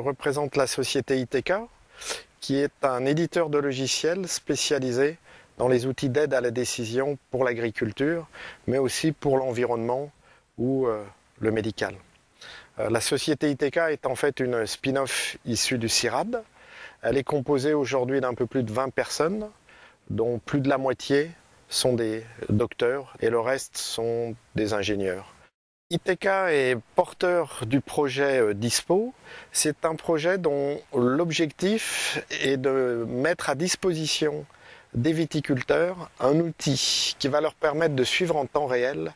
représente la société ITK, qui est un éditeur de logiciels spécialisé dans les outils d'aide à la décision pour l'agriculture, mais aussi pour l'environnement ou le médical. La société ITK est en fait une spin-off issue du CIRAD. Elle est composée aujourd'hui d'un peu plus de 20 personnes, dont plus de la moitié sont des docteurs et le reste sont des ingénieurs. ITK est porteur du projet DISPO. C'est un projet dont l'objectif est de mettre à disposition des viticulteurs un outil qui va leur permettre de suivre en temps réel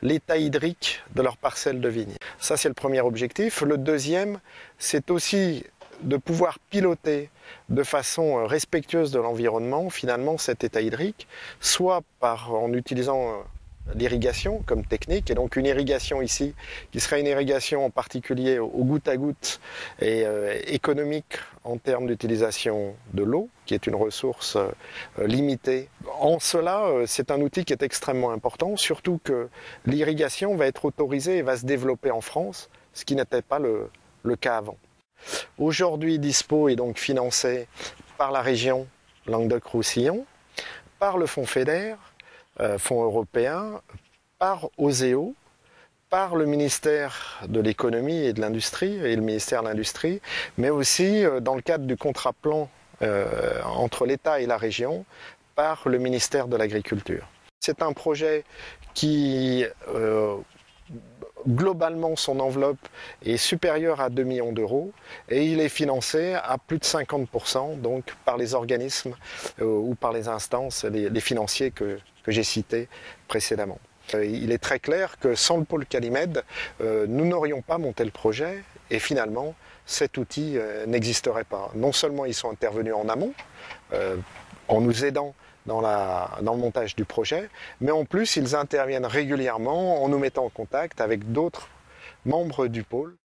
l'état hydrique de leur parcelle de vigne. Ça, c'est le premier objectif. Le deuxième, c'est aussi de pouvoir piloter de façon respectueuse de l'environnement, finalement, cet état hydrique, soit en utilisant l'irrigation comme technique, et donc une irrigation ici qui serait une irrigation en particulier au goutte à goutte et économique en termes d'utilisation de l'eau, qui est une ressource limitée. En cela, c'est un outil qui est extrêmement important, surtout que l'irrigation va être autorisée et va se développer en France, ce qui n'était pas le cas avant. Aujourd'hui, DISPO est donc financé par la région Languedoc-Roussillon, par le Fonds FEDER, fonds européen, par OSEO, par le ministère de l'économie et de l'industrie et le ministère de l'industrie, mais aussi dans le cadre du contrat plan entre l'État et la région, par le ministère de l'Agriculture. C'est un projet qui, globalement, son enveloppe est supérieure à 2 millions d'euros et il est financé à plus de 50% donc, par les organismes ou par les instances, les financiers que j'ai cités précédemment. Il est très clair que sans le pôle Calimed, nous n'aurions pas monté le projet et finalement cet outil n'existerait pas. Non seulement ils sont intervenus en amont, en nous aidant dans le montage du projet, mais en plus ils interviennent régulièrement en nous mettant en contact avec d'autres membres du pôle.